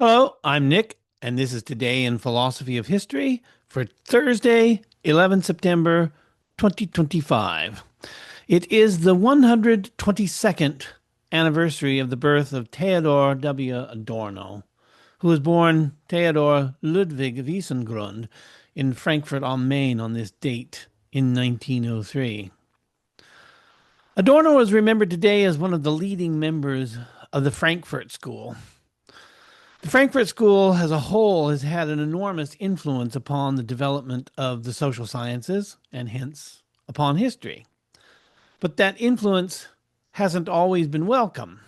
Hello, I'm Nick, and this is Today in Philosophy of History for Thursday, 11 September 2025. It is the 122nd anniversary of the birth of Theodor W. Adorno, who was born Theodor Ludwig Wiesengrund in Frankfurt am Main on this date in 1903. Adorno is remembered today as one of the leading members of the Frankfurt School. The Frankfurt School as a whole has had an enormous influence upon the development of the social sciences and hence upon history. But that influence hasn't always been welcome.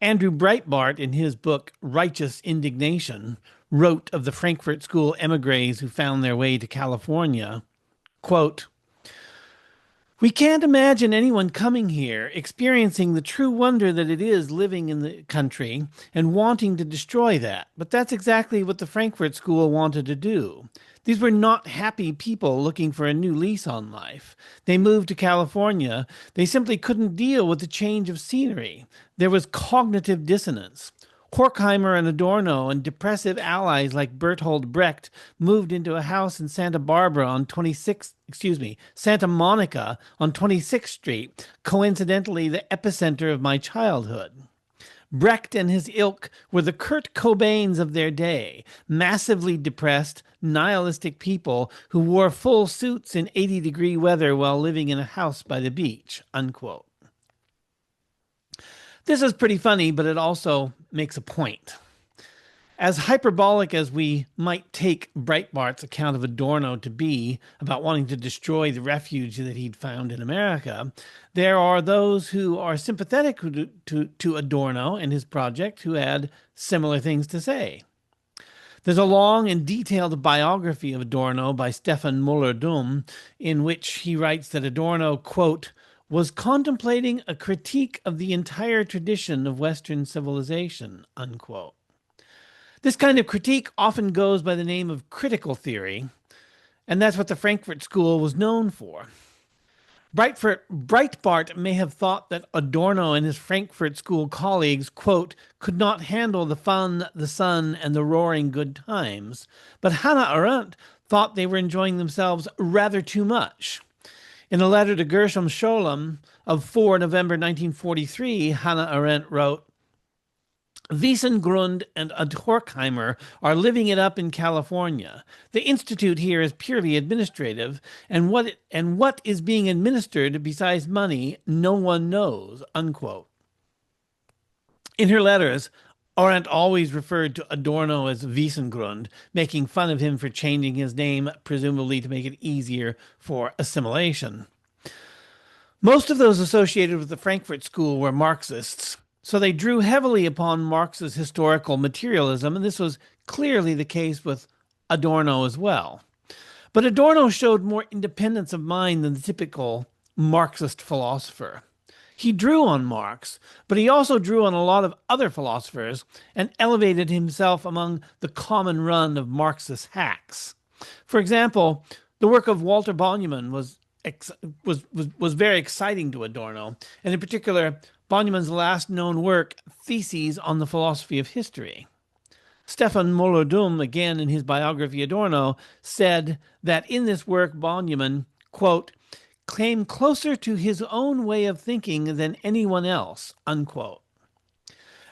Andrew Breitbart, in his book Righteous Indignation, wrote of the Frankfurt School emigres who found their way to California, quote, "We can't imagine anyone coming here, experiencing the true wonder that it is living in the country and wanting to destroy that. But that's exactly what the Frankfurt School wanted to do. These were not happy people looking for a new lease on life. They moved to California. They simply couldn't deal with the change of scenery. There was cognitive dissonance. Horkheimer and Adorno and depressive allies like Bertolt Brecht moved into a house in Santa Monica on 26th Street, coincidentally the epicenter of my childhood. Brecht and his ilk were the Kurt Cobains of their day, massively depressed, nihilistic people who wore full suits in 80-degree weather while living in a house by the beach," unquote. This is pretty funny, but it also makes a point. As hyperbolic as we might take Breitbart's account of Adorno to be about wanting to destroy the refuge that he'd found in America, there are those who are sympathetic to Adorno and his project who had similar things to say. There's a long and detailed biography of Adorno by Stefan Müller-Dum, in which he writes that Adorno, quote, "was contemplating a critique of the entire tradition of Western civilization," unquote. This kind of critique often goes by the name of critical theory, and that's what the Frankfurt School was known for. Breitbart may have thought that Adorno and his Frankfurt School colleagues, quote, "could not handle the fun, the sun, and the roaring good times," but Hannah Arendt thought they were enjoying themselves rather too much. In a letter to Gershom Scholem of 4 November 1943, Hannah Arendt wrote, "Wiesengrund and Horkheimer are living it up in California. The institute here is purely administrative, and what is being administered besides money, no one knows," unquote. In her letters, Arendt always referred to Adorno as Wiesengrund, making fun of him for changing his name, presumably to make it easier for assimilation. Most of those associated with the Frankfurt School were Marxists, so they drew heavily upon Marx's historical materialism, and this was clearly the case with Adorno as well. But Adorno showed more independence of mind than the typical Marxist philosopher. He drew on Marx, but he also drew on a lot of other philosophers and elevated himself among the common run of Marxist hacks. For example, the work of Walter Benjamin was very exciting to Adorno, and in particular, Benjamin's last known work, Theses on the Philosophy of History. Stefan Müller-Dum, again in his biography Adorno, said that in this work, Benjamin, quote, "came closer to his own way of thinking than anyone else," unquote.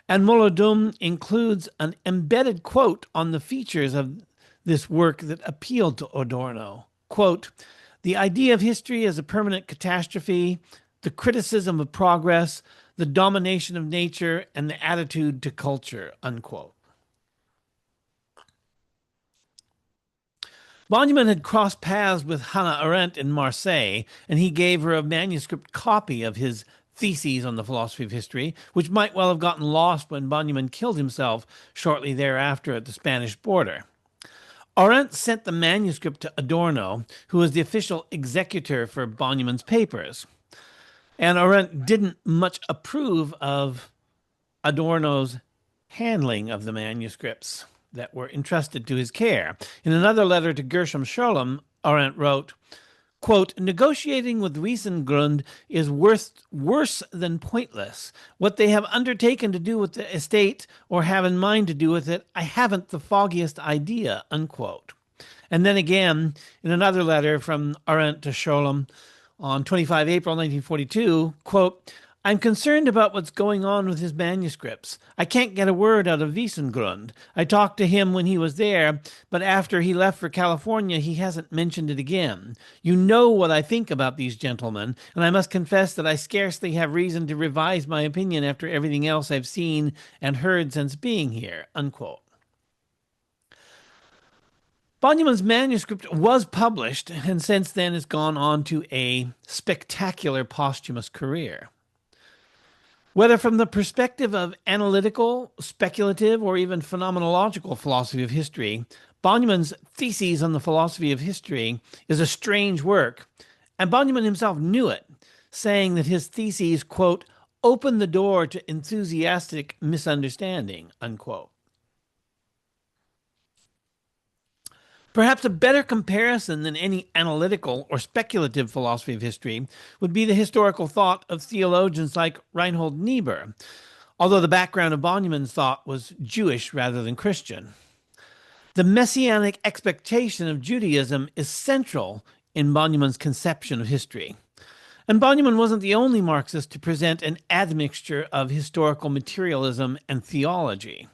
And Müller-Dum includes an embedded quote on the features of this work that appealed to Adorno. Quote, "The idea of history as a permanent catastrophe, the criticism of progress, the domination of nature, and the attitude to culture," unquote. Benjamin had crossed paths with Hannah Arendt in Marseille, and he gave her a manuscript copy of his Theses on the Philosophy of History, which might well have gotten lost when Benjamin killed himself shortly thereafter at the Spanish border. Arendt sent the manuscript to Adorno, who was the official executor for Benjamin's papers. And Arendt didn't much approve of Adorno's handling of the manuscripts that were entrusted to his care. In another letter to Gershom Scholem, Arendt wrote, Quote, negotiating with Wiesengrund is worse than pointless. What they have undertaken to do with the estate or have in mind to do with it, I haven't the foggiest idea, unquote. And then again, in another letter from Arendt to Scholem on 25 April 1942, quote, I'm concerned about what's going on with his manuscripts. I can't get a word out of Wiesengrund. I talked to him when he was there, but after he left for California, he hasn't mentioned it again. You know what I think about these gentlemen, and I must confess that I scarcely have reason to revise my opinion after everything else I've seen and heard since being here, unquote. Benjamin's manuscript was published, and since then has gone on to a spectacular posthumous career. Whether from the perspective of analytical, speculative, or even phenomenological philosophy of history, Benjamin's Theses on the Philosophy of History is a strange work, and Benjamin himself knew it, saying that his theses, quote, open the door to enthusiastic misunderstanding, unquote. Perhaps a better comparison than any analytical or speculative philosophy of history would be the historical thought of theologians like Reinhold Niebuhr, although the background of Benjamin's thought was Jewish rather than Christian. The messianic expectation of Judaism is central in Benjamin's conception of history. And Benjamin wasn't the only Marxist to present an admixture of historical materialism and theology.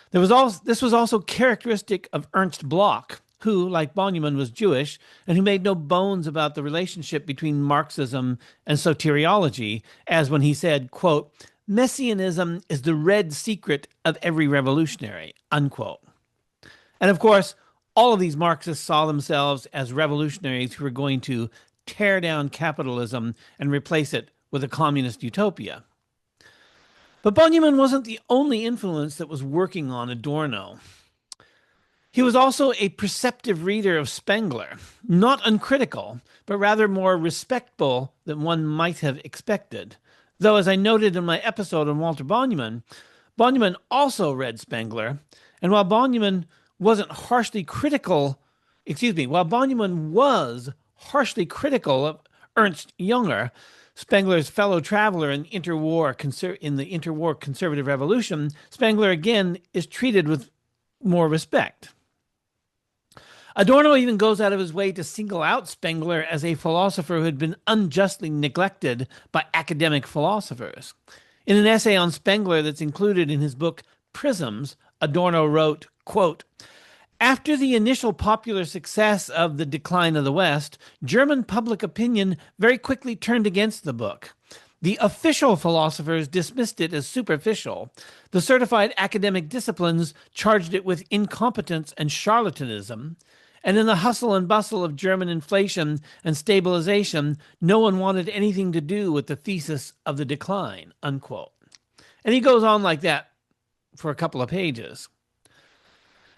This was also characteristic of Ernst Bloch, who, like Benjamin, was Jewish and who made no bones about the relationship between Marxism and soteriology, as when he said, quote, Messianism is the red secret of every revolutionary, unquote. And of course, all of these Marxists saw themselves as revolutionaries who were going to tear down capitalism and replace it with a communist utopia. But Benjamin wasn't the only influence that was working on Adorno. He was also a perceptive reader of Spengler, not uncritical, but rather more respectful than one might have expected. Though, as I noted in my episode on Walter Benjamin, Benjamin also read Spengler, and while Benjamin was harshly critical of Ernst Jünger, Spengler's fellow traveler in the interwar conservative revolution, Spengler again is treated with more respect. Adorno even goes out of his way to single out Spengler as a philosopher who had been unjustly neglected by academic philosophers. In an essay on Spengler that's included in his book Prisms, Adorno wrote, quote, after the initial popular success of The Decline of the West, German public opinion very quickly turned against the book. The official philosophers dismissed it as superficial. The certified academic disciplines charged it with incompetence and charlatanism. And in the hustle and bustle of German inflation and stabilization, no one wanted anything to do with the thesis of the decline, unquote. And he goes on like that for a couple of pages.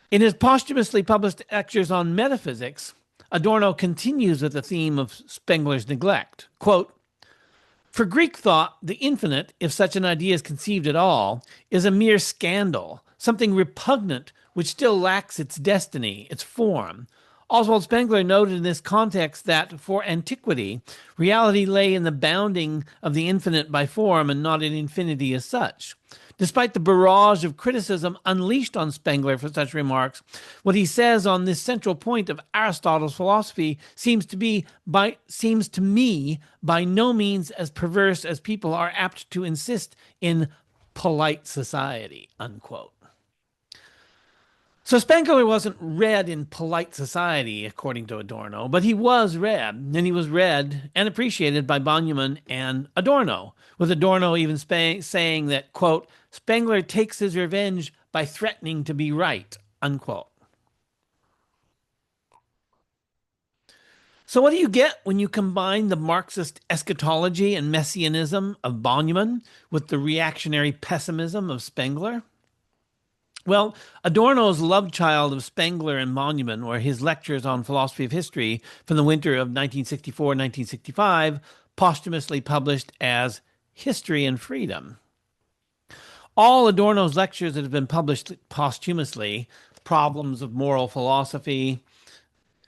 In his posthumously published lectures on metaphysics, Adorno continues with the theme of Spengler's neglect. Quote, for Greek thought, the infinite, if such an idea is conceived at all, is a mere scandal, something repugnant which still lacks its destiny, its form. Oswald Spengler noted in this context that, for antiquity, reality lay in the bounding of the infinite by form and not in infinity as such. Despite the barrage of criticism unleashed on Spengler for such remarks, what he says on this central point of Aristotle's philosophy seems to me by no means as perverse as people are apt to insist in polite society, unquote. So Spengler wasn't read in polite society, according to Adorno, but he was read, and he was read and appreciated by Benjamin and Adorno, with Adorno even saying that, quote, Spengler takes his revenge by threatening to be right, unquote. So what do you get when you combine the Marxist eschatology and messianism of Benjamin with the reactionary pessimism of Spengler? Well, Adorno's love child of Spengler and Benjamin were his lectures on philosophy of history from the winter of 1964-1965, posthumously published as History and Freedom. All Adorno's lectures that have been published posthumously, Problems of Moral Philosophy,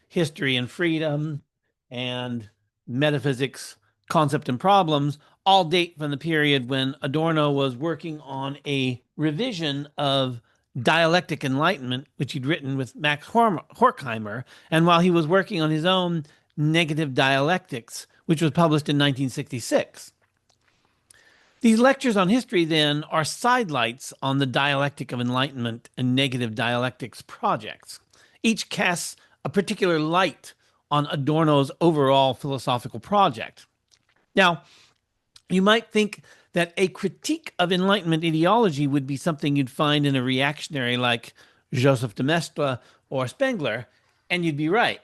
History and Freedom, and Metaphysics, Concept and Problems all date from the period when Adorno was working on a revision of Dialectic Enlightenment, which he'd written with Max Horkheimer, and while he was working on his own Negative Dialectics, which was published in 1966. These lectures on history, then, are sidelights on the Dialectic of Enlightenment and Negative Dialectics projects. Each casts a particular light on Adorno's overall philosophical project. Now, you might think that a critique of Enlightenment ideology would be something you'd find in a reactionary like Joseph de Maistre or Spengler, and you'd be right.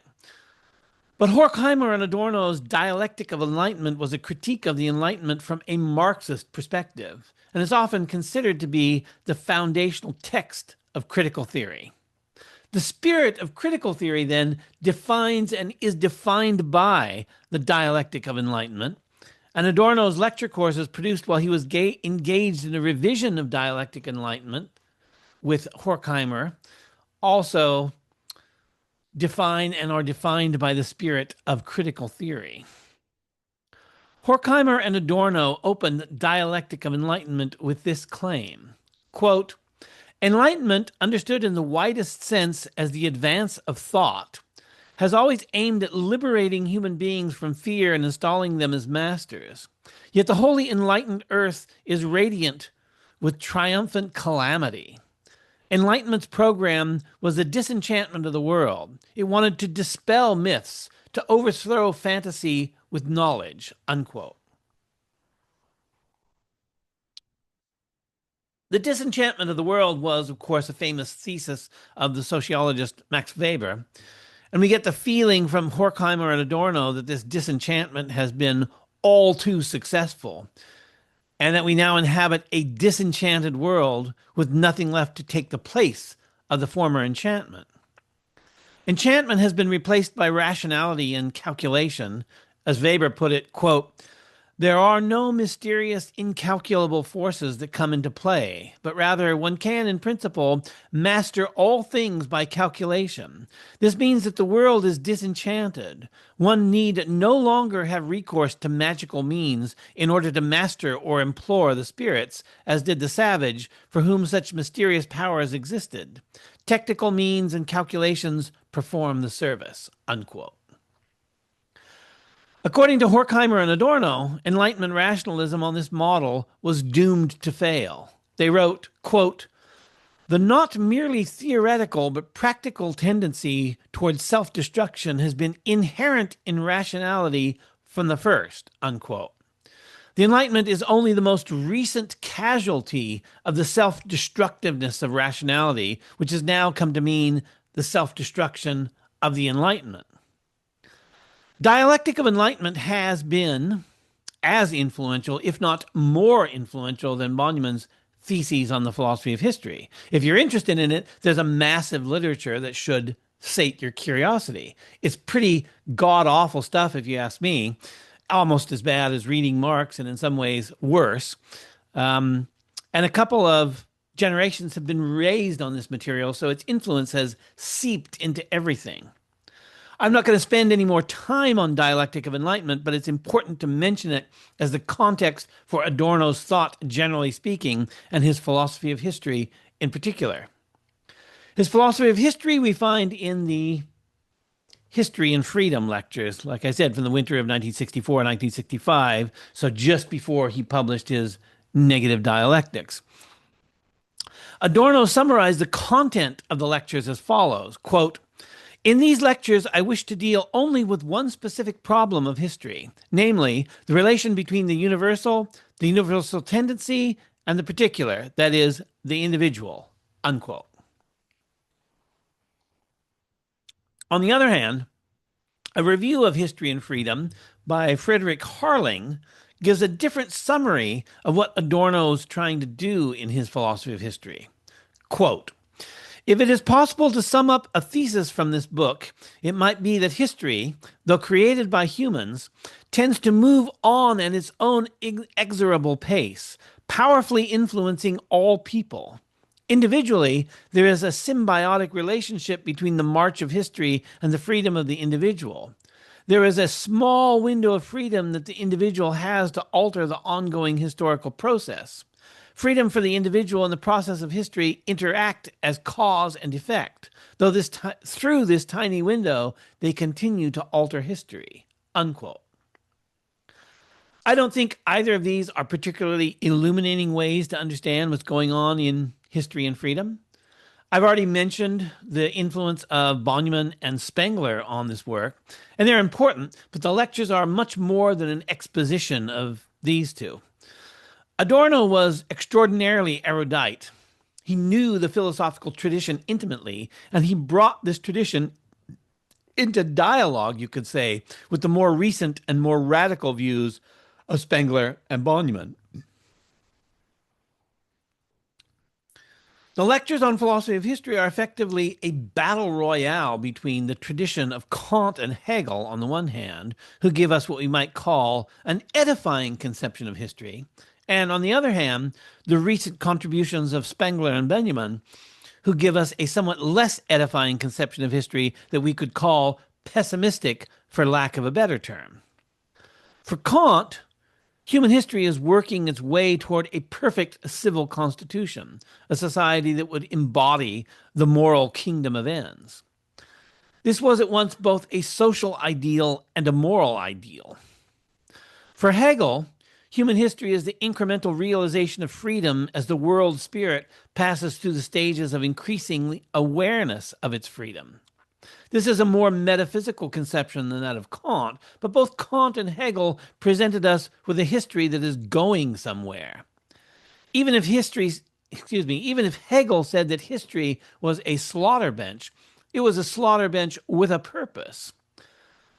But Horkheimer and Adorno's Dialectic of Enlightenment was a critique of the Enlightenment from a Marxist perspective, and is often considered to be the foundational text of critical theory. The spirit of critical theory, then, defines and is defined by the Dialectic of Enlightenment, and Adorno's lecture courses produced while he was engaged in a revision of Dialectic Enlightenment with Horkheimer also define and are defined by the spirit of critical theory. Horkheimer and Adorno opened Dialectic of Enlightenment with this claim, quote, "Enlightenment, understood in the widest sense as the advance of thought, has always aimed at liberating human beings from fear and installing them as masters. Yet the wholly enlightened earth is radiant with triumphant calamity. Enlightenment's program was the disenchantment of the world. It wanted to dispel myths, to overthrow fantasy with knowledge," unquote. The disenchantment of the world was, of course, a famous thesis of the sociologist Max Weber. And we get the feeling from Horkheimer and Adorno that this disenchantment has been all too successful, and that we now inhabit a disenchanted world with nothing left to take the place of the former enchantment. Enchantment has been replaced by rationality and calculation. As Weber put it, quote, "There are no mysterious, incalculable forces that come into play, but rather one can, in principle, master all things by calculation. This means that the world is disenchanted. One need no longer have recourse to magical means in order to master or implore the spirits, as did the savage, for whom such mysterious powers existed. Technical means and calculations perform the service," unquote. According to Horkheimer and Adorno, Enlightenment rationalism on this model was doomed to fail. They wrote, quote, "The not merely theoretical but practical tendency towards self-destruction has been inherent in rationality from the first," unquote. The Enlightenment is only the most recent casualty of the self-destructiveness of rationality, which has now come to mean the self-destruction of the Enlightenment. Dialectic of Enlightenment has been as influential, if not more influential, than Benjamin's theses on the philosophy of history. If you're interested in it, there's a massive literature that should sate your curiosity. It's pretty god-awful stuff, if you ask me, almost as bad as reading Marx, and in some ways worse. And a couple of generations have been raised on this material, so its influence has seeped into everything. I'm not going to spend any more time on Dialectic of Enlightenment, but it's important to mention it as the context for Adorno's thought, generally speaking, and his philosophy of history in particular. His philosophy of history we find in the History and Freedom lectures, like I said, from the winter of 1964 and 1965, so just before he published his Negative Dialectics. Adorno summarized the content of the lectures as follows, quote, "In these lectures, I wish to deal only with one specific problem of history, namely, the relation between the universal tendency, and the particular, that is, the individual," unquote. On the other hand, a review of History and Freedom by Frederick Harling gives a different summary of what Adorno's trying to do in his philosophy of history. Quote, "If it is possible to sum up a thesis from this book, it might be that history, though created by humans, tends to move on at its own inexorable pace, powerfully influencing all people. Individually, there is a symbiotic relationship between the march of history and the freedom of the individual. There is a small window of freedom that the individual has to alter the ongoing historical process. Freedom for the individual and the process of history interact as cause and effect, though through this tiny window, they continue to alter history. Unquote. I don't think either of these are particularly illuminating ways to understand what's going on in history and freedom. I've already mentioned the influence of Benjamin and Spengler on this work, and they're important, but the lectures are much more than an exposition of these two. Adorno was extraordinarily erudite. He knew the philosophical tradition intimately, and he brought this tradition into dialogue, you could say, with the more recent and more radical views of Spengler and Benjamin. The lectures on philosophy of history are effectively a battle royale between the tradition of Kant and Hegel on the one hand, who give us what we might call an edifying conception of history, and on the other hand, the recent contributions of Spengler and Benjamin, who give us a somewhat less edifying conception of history that we could call pessimistic for lack of a better term. For Kant, human history is working its way toward a perfect civil constitution, a society that would embody the moral kingdom of ends. This was at once both a social ideal and a moral ideal. For Hegel, human history is the incremental realization of freedom as the world spirit passes through the stages of increasing awareness of its freedom. This is a more metaphysical conception than that of Kant, but both Kant and Hegel presented us with a history that is going somewhere. Even if Hegel said that history was a slaughter bench, it was a slaughter bench with a purpose.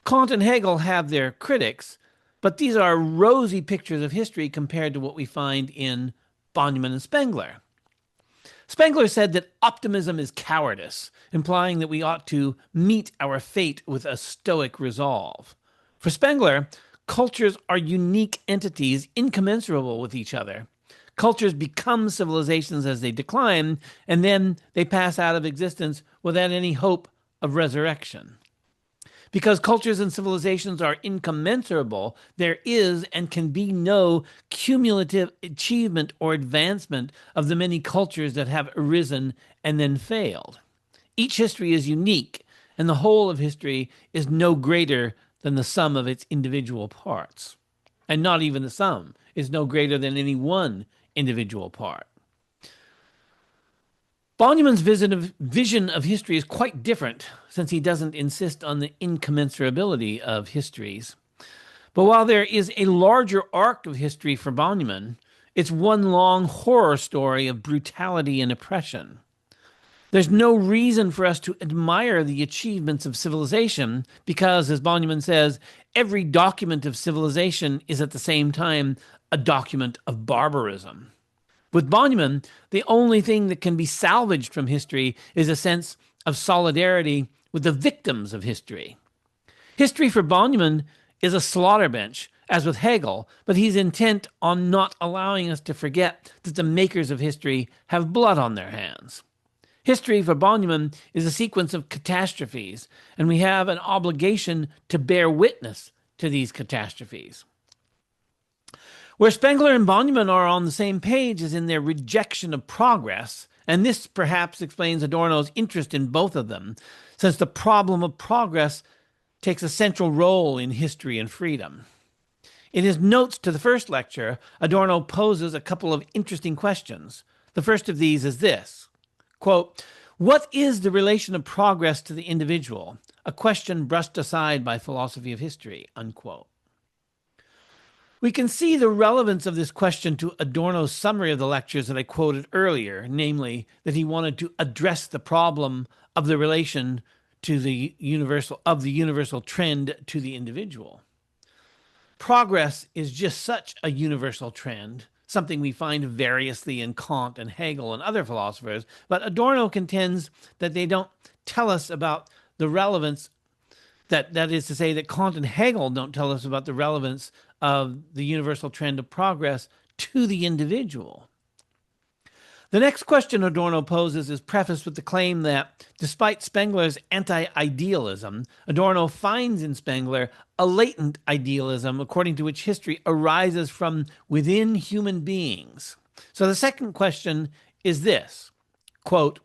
Kant and Hegel have their critics, but these are rosy pictures of history compared to what we find in Benjamin and Spengler. Spengler said that optimism is cowardice, implying that we ought to meet our fate with a stoic resolve. For Spengler, cultures are unique entities incommensurable with each other. Cultures become civilizations as they decline, and then they pass out of existence without any hope of resurrection. Because cultures and civilizations are incommensurable, there is and can be no cumulative achievement or advancement of the many cultures that have arisen and then failed. Each history is unique, and the whole of history is no greater than the sum of its individual parts. And not even the sum is no greater than any one individual part. Benjamin's vision of history is quite different, since he doesn't insist on the incommensurability of histories. But while there is a larger arc of history for Benjamin, it's one long horror story of brutality and oppression. There's no reason for us to admire the achievements of civilization because, as Benjamin says, every document of civilization is at the same time a document of barbarism. With Benjamin, the only thing that can be salvaged from history is a sense of solidarity with the victims of history. History for Benjamin is a slaughter bench, as with Hegel, but he's intent on not allowing us to forget that the makers of history have blood on their hands. History for Benjamin is a sequence of catastrophes, and we have an obligation to bear witness to these catastrophes. Where Spengler and Benjamin are on the same page is in their rejection of progress, and this perhaps explains Adorno's interest in both of them, since the problem of progress takes a central role in history and freedom. In his notes to the first lecture, Adorno poses a couple of interesting questions. The first of these is this, quote, "What is the relation of progress to the individual? A question brushed aside by philosophy of history," unquote. We can see the relevance of this question to Adorno's summary of the lectures that I quoted earlier, namely that he wanted to address the problem of the relation to the universal trend to the individual. Progress is just such a universal trend, something we find variously in Kant and Hegel and other philosophers, but Adorno contends that they don't tell us about the relevance, that is to say that Kant and Hegel don't tell us about the relevance of the universal trend of progress to the individual. The next question Adorno poses is prefaced with the claim that, despite Spengler's anti-idealism, Adorno finds in Spengler a latent idealism according to which history arises from within human beings. So the second question is this, quote,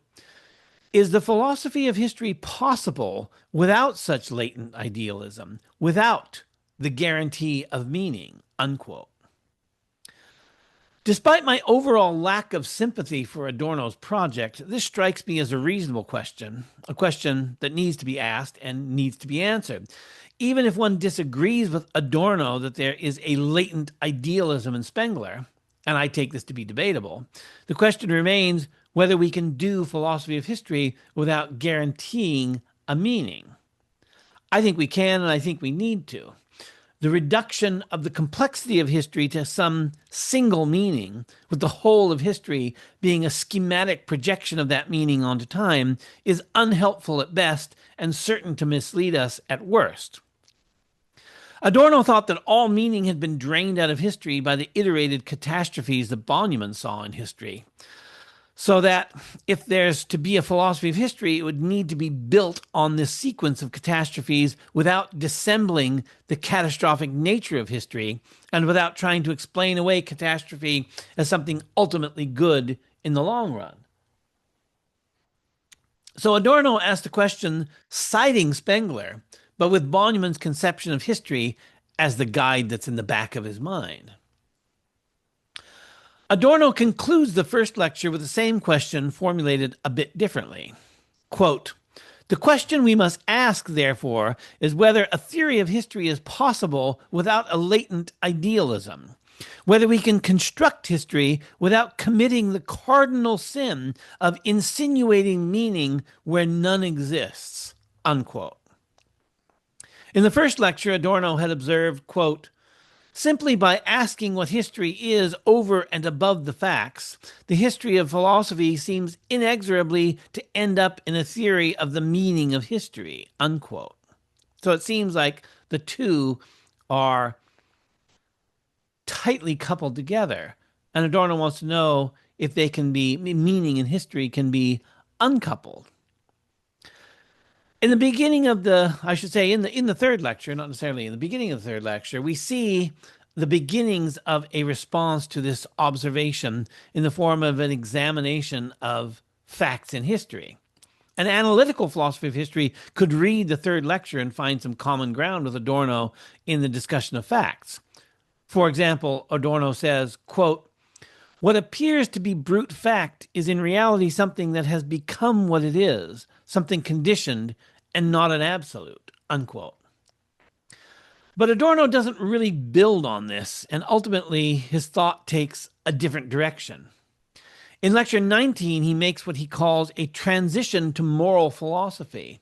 is the philosophy of history possible without such latent idealism, without the guarantee of meaning, unquote? Despite my overall lack of sympathy for Adorno's project, this strikes me as a reasonable question, a question that needs to be asked and needs to be answered. Even if one disagrees with Adorno that there is a latent idealism in Spengler, and I take this to be debatable, the question remains whether we can do philosophy of history without guaranteeing a meaning. I think we can, and I think we need to. The reduction of the complexity of history to some single meaning, with the whole of history being a schematic projection of that meaning onto time, is unhelpful at best and certain to mislead us at worst. Adorno thought that all meaning had been drained out of history by the iterated catastrophes that Benjamin saw in history. So that if there's to be a philosophy of history, it would need to be built on this sequence of catastrophes without dissembling the catastrophic nature of history and without trying to explain away catastrophe as something ultimately good in the long run. So Adorno asked the question citing Spengler, but with Benjamin's conception of history as the guide that's in the back of his mind. Adorno concludes the first lecture with the same question formulated a bit differently. Quote, the question we must ask, therefore, is whether a theory of history is possible without a latent idealism, whether we can construct history without committing the cardinal sin of insinuating meaning where none exists, unquote. In the first lecture, Adorno had observed, quote, simply by asking what history is over and above the facts, the history of philosophy seems inexorably to end up in a theory of the meaning of history, unquote. So it seems like the two are tightly coupled together. And Adorno wants to know if they can be, meaning in history can be uncoupled. In the beginning of the, I should say, in the third lecture, not necessarily in the beginning of the third lecture, we see the beginnings of a response to this observation in the form of an examination of facts in history. An analytical philosophy of history could read the third lecture and find some common ground with Adorno in the discussion of facts. For example, Adorno says, quote, what appears to be brute fact is in reality something that has become what it is, something conditioned and not an absolute, unquote. But Adorno doesn't really build on this, and ultimately his thought takes a different direction. In lecture 19, he makes what he calls a transition to moral philosophy.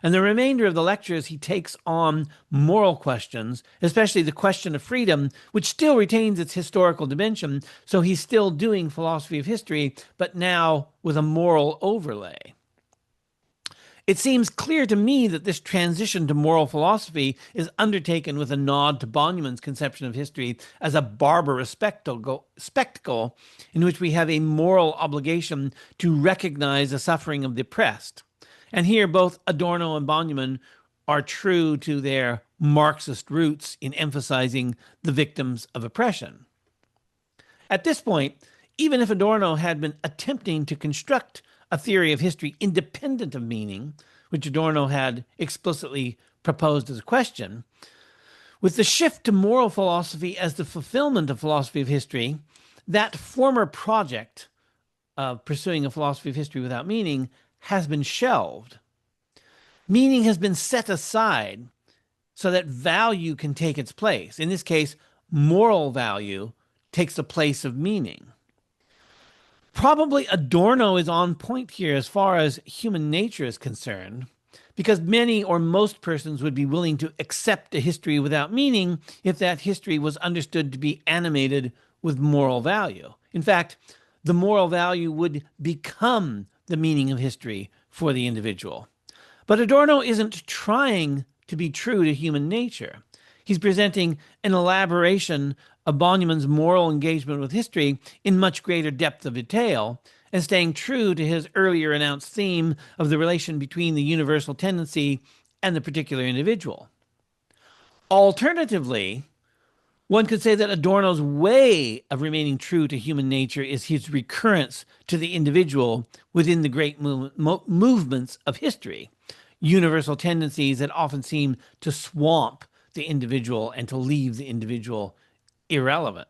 And the remainder of the lectures, he takes on moral questions, especially the question of freedom, which still retains its historical dimension. So he's still doing philosophy of history, but now with a moral overlay. It seems clear to me that this transition to moral philosophy is undertaken with a nod to Benjamin's conception of history as a barbarous spectacle in which we have a moral obligation to recognize the suffering of the oppressed. And here both Adorno and Benjamin are true to their Marxist roots in emphasizing the victims of oppression. At this point, even if Adorno had been attempting to construct a theory of history independent of meaning, which Adorno had explicitly proposed as a question, with the shift to moral philosophy as the fulfillment of philosophy of history, that former project of pursuing a philosophy of history without meaning has been shelved. Meaning has been set aside so that value can take its place. In this case, moral value takes the place of meaning. Probably Adorno is on point here as far as human nature is concerned, because many or most persons would be willing to accept a history without meaning if that history was understood to be animated with moral value. In fact, the moral value would become the meaning of history for the individual. But Adorno isn't trying to be true to human nature. He's presenting an elaboration of Bonneman's moral engagement with history in much greater depth of detail, and staying true to his earlier announced theme of the relation between the universal tendency and the particular individual. Alternatively, one could say that Adorno's way of remaining true to human nature is his recurrence to the individual within the great movements of history, universal tendencies that often seem to swamp the individual and to leave the individual irrelevant.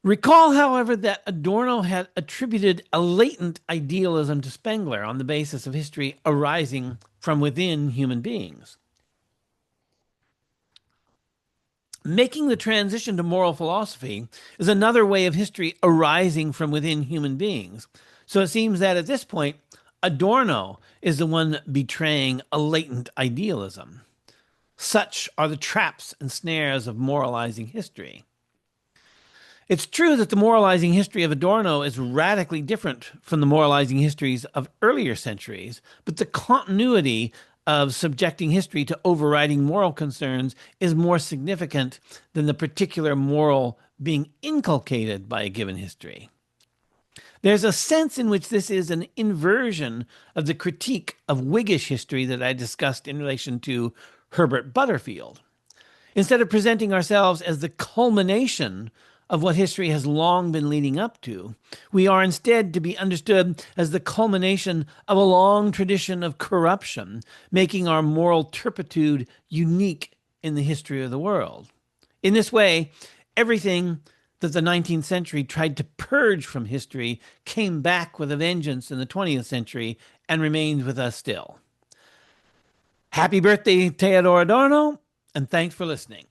Recall, however, that Adorno had attributed a latent idealism to Spengler on the basis of history arising from within human beings. Making the transition to moral philosophy is another way of history arising from within human beings. So it seems that at this point, Adorno is the one betraying a latent idealism. Such are the traps and snares of moralizing history. It's true that the moralizing history of Adorno is radically different from the moralizing histories of earlier centuries, but the continuity of subjecting history to overriding moral concerns is more significant than the particular moral being inculcated by a given history. There's a sense in which this is an inversion of the critique of Whiggish history that I discussed in relation to Herbert Butterfield. Instead of presenting ourselves as the culmination of what history has long been leading up to, we are instead to be understood as the culmination of a long tradition of corruption, making our moral turpitude unique in the history of the world. In this way, everything that the 19th century tried to purge from history came back with a vengeance in the 20th century and remains with us still. Happy birthday, Theodor Adorno, and thanks for listening.